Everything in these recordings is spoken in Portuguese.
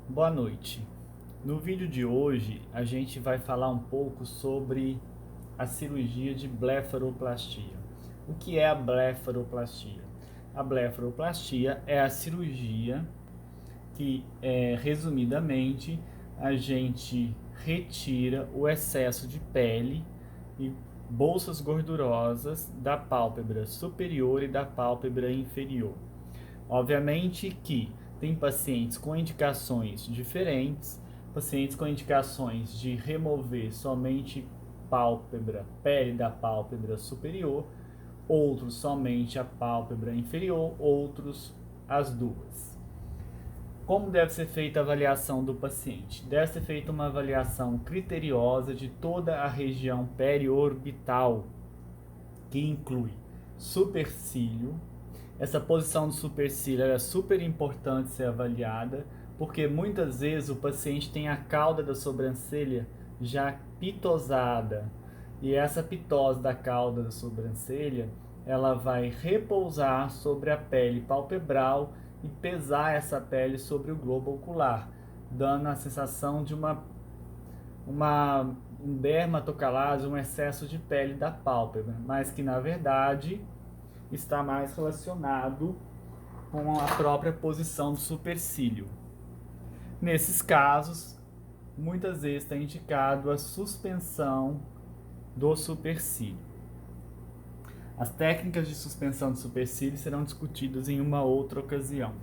Boa noite. No vídeo de hoje, a gente vai falar um pouco sobre a cirurgia de blefaroplastia. O que é a blefaroplastia? A blefaroplastia é a cirurgia que, resumidamente, a gente retira o excesso de pele e bolsas gordurosas da pálpebra superior e da pálpebra inferior. Obviamente que tem pacientes com indicações diferentes, pacientes com indicações de remover somente pálpebra, pele da pálpebra superior, outros somente a pálpebra inferior, outros as duas. Como deve ser feita a avaliação do paciente? Deve ser feita uma avaliação criteriosa de toda a região periorbital, que inclui supercílio. Essa posição do supercílio é super importante ser avaliada, porque muitas vezes o paciente tem a cauda da sobrancelha já pitosada, e essa pitose da cauda da sobrancelha, ela vai repousar sobre a pele palpebral e pesar essa pele sobre o globo ocular, dando a sensação de um dermatocalase, um excesso de pele da pálpebra, mas que na verdade está mais relacionado com a própria posição do supercílio. Nesses casos, muitas vezes está indicado a suspensão do supercílio. As técnicas de suspensão do supercílio serão discutidas em uma outra ocasião.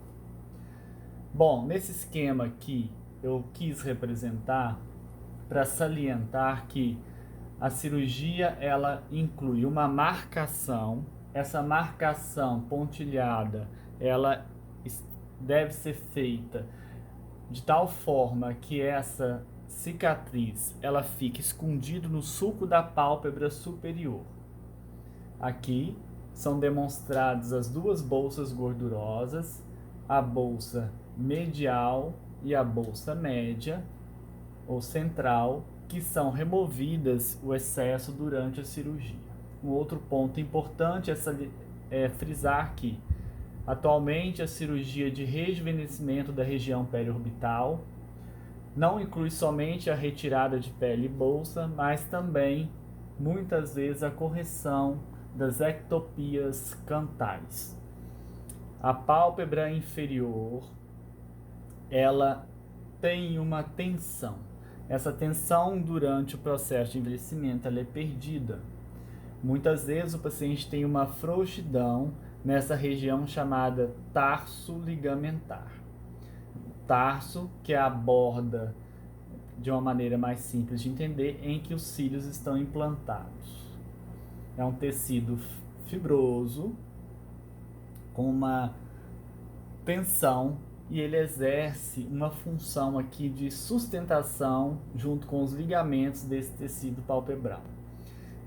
Bom, nesse esquema aqui eu quis representar para salientar que a cirurgia ela inclui uma marcação. Essa marcação pontilhada ela deve ser feita de tal forma que essa cicatriz ela fique escondida no sulco da pálpebra superior. Aqui são demonstradas as duas bolsas gordurosas, a bolsa medial e a bolsa média ou central, que são removidas o excesso durante a cirurgia. Um outro ponto importante é frisar que atualmente a cirurgia de rejuvenescimento da região periorbital não inclui somente a retirada de pele e bolsa, mas também muitas vezes a correção das ectopias cantais. A pálpebra inferior ela tem uma tensão. Essa tensão durante o processo de envelhecimento ela é perdida. Muitas vezes o paciente tem uma frouxidão nessa região chamada tarso ligamentar. O tarso, que é a borda, de uma maneira mais simples de entender, em que os cílios estão implantados. É um tecido fibroso, com uma tensão, e ele exerce uma função aqui de sustentação junto com os ligamentos desse tecido palpebral.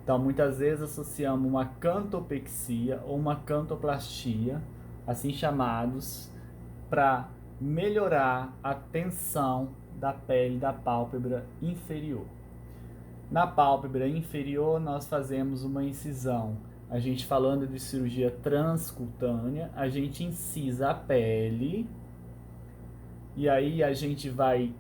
Então, muitas vezes associamos uma cantopexia ou uma cantoplastia, assim chamados, para melhorar a tensão da pele da pálpebra inferior. Na pálpebra inferior, nós fazemos uma incisão. A gente, falando de cirurgia transcutânea, a gente incisa a pele e aí a gente vai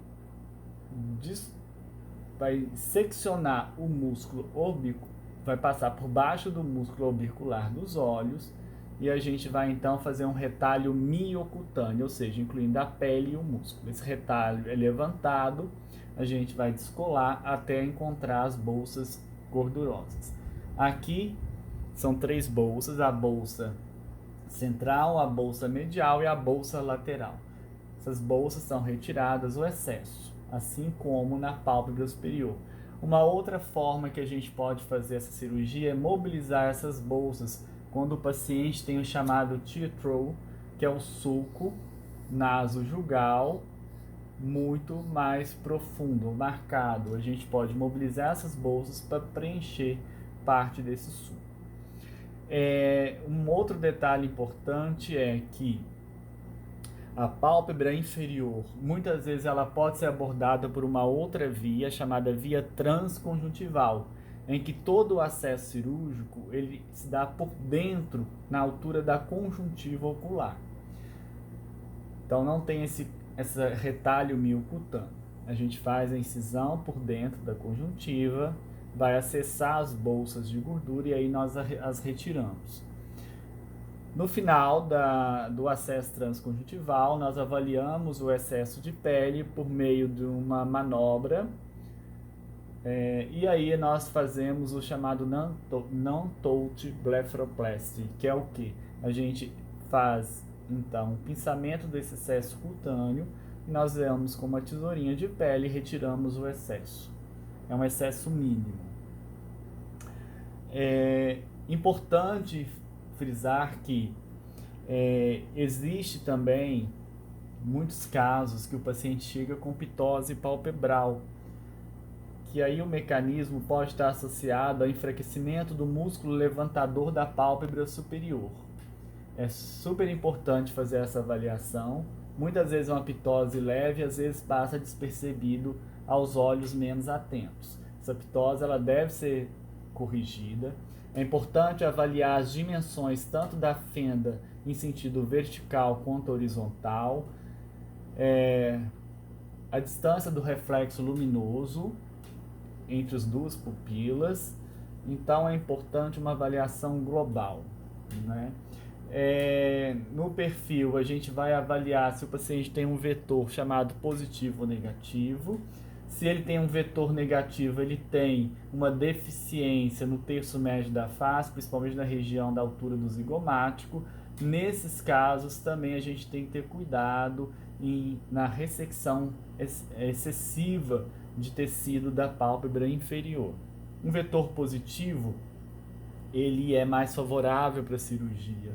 seccionar o músculo orbicular, vai passar por baixo do músculo orbicular dos olhos, e a gente vai então fazer um retalho miocutâneo, ou seja, incluindo a pele e o músculo. Esse retalho é levantado, a gente vai descolar até encontrar as bolsas gordurosas. Aqui são três bolsas: a bolsa central, a bolsa medial e a bolsa lateral. Essas bolsas são retiradas o excesso, assim como na pálpebra superior. Uma outra forma que a gente pode fazer essa cirurgia é mobilizar essas bolsas quando o paciente tem o chamado tear trough, que é o sulco nasojugal muito mais profundo, marcado. A gente pode mobilizar essas bolsas para preencher parte desse sulco. Um outro detalhe importante é que a pálpebra inferior, muitas vezes ela pode ser abordada por uma outra via, chamada via transconjuntival, em que todo o acesso cirúrgico ele se dá por dentro, na altura da conjuntiva ocular. Então não tem esse retalho miocutâneo. A gente faz a incisão por dentro da conjuntiva, vai acessar as bolsas de gordura e aí nós as retiramos. No final do acesso transconjuntival, nós avaliamos o excesso de pele por meio de uma manobra, e aí nós fazemos o chamado non-touch blepharoplasty, que é o que? A gente faz, então, um pinçamento desse excesso cutâneo, e nós vamos com uma tesourinha de pele e retiramos o excesso. É um excesso mínimo. É importante frisar que existe também muitos casos que o paciente chega com pitose palpebral, que aí o mecanismo pode estar associado ao enfraquecimento do músculo levantador da pálpebra superior. É super importante fazer essa avaliação. Muitas vezes uma pitose leve, às vezes passa despercebido aos olhos menos atentos. Essa pitose ela deve ser corrigida. É importante avaliar as dimensões tanto da fenda em sentido vertical quanto horizontal, a distância do reflexo luminoso entre as duas pupilas. Então é importante uma avaliação global, né? No perfil a gente vai avaliar se o paciente tem um vetor chamado positivo ou negativo. Se ele tem um vetor negativo, ele tem uma deficiência no terço médio da face, principalmente na região da altura do zigomático. Nesses casos também a gente tem que ter cuidado na ressecção excessiva de tecido da pálpebra inferior. Um vetor positivo, ele é mais favorável para a cirurgia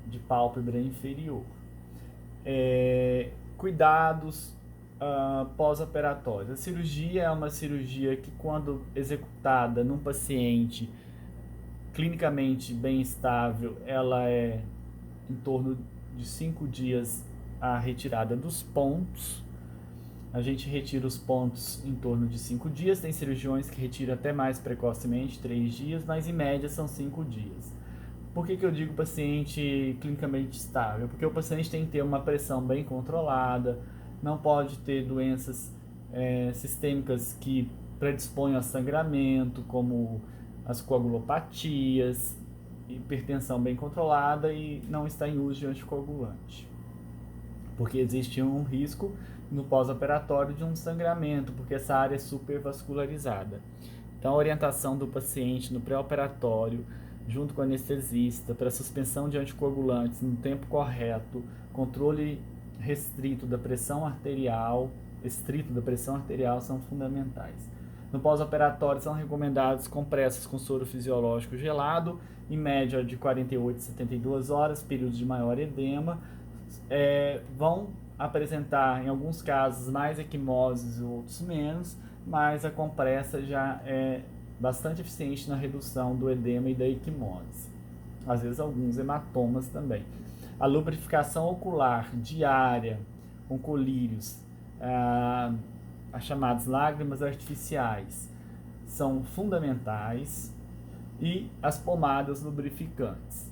de pálpebra inferior. Cuidados pós-operatórios. A cirurgia é uma cirurgia que, quando executada num paciente clinicamente bem estável, ela é em torno de 5 dias a retirada dos pontos. A gente retira os pontos em torno de 5 dias. Tem cirurgiões que retiram até mais precocemente, 3 dias, mas em média são 5 dias. Por que eu digo paciente clinicamente estável? Porque o paciente tem que ter uma pressão bem controlada, não pode ter doenças sistêmicas que predisponham a sangramento, como as coagulopatias, hipertensão bem controlada e não está em uso de anticoagulante. Porque existe um risco no pós-operatório de um sangramento, porque essa área é supervascularizada. Então, a orientação do paciente no pré-operatório, junto com o anestesista, para suspensão de anticoagulantes no tempo correto, controle restrito da pressão arterial, são fundamentais. No pós-operatório são recomendados compressas com soro fisiológico gelado, em média de 48 a 72 horas, períodos de maior edema. Vão apresentar, em alguns casos, mais equimoses e outros menos, mas a compressa já é bastante eficiente na redução do edema e da equimose. Às vezes alguns hematomas também. A lubrificação ocular diária com colírios, as chamadas lágrimas artificiais, são fundamentais, e as pomadas lubrificantes,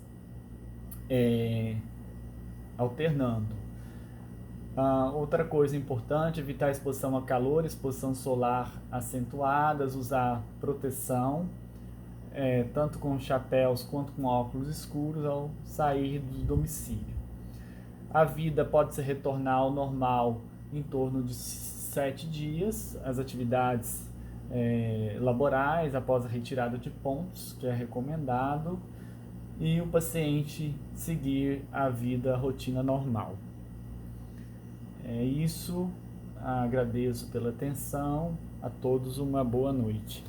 alternando. Outra coisa importante, evitar a exposição a calor, exposição solar acentuadas, usar proteção, tanto com chapéus quanto com óculos escuros ao sair do domicílio. A vida pode se retornar ao normal em torno de 7 dias, as atividades laborais após a retirada de pontos, que é recomendado, e o paciente seguir a rotina normal. É isso, agradeço pela atenção, a todos uma boa noite.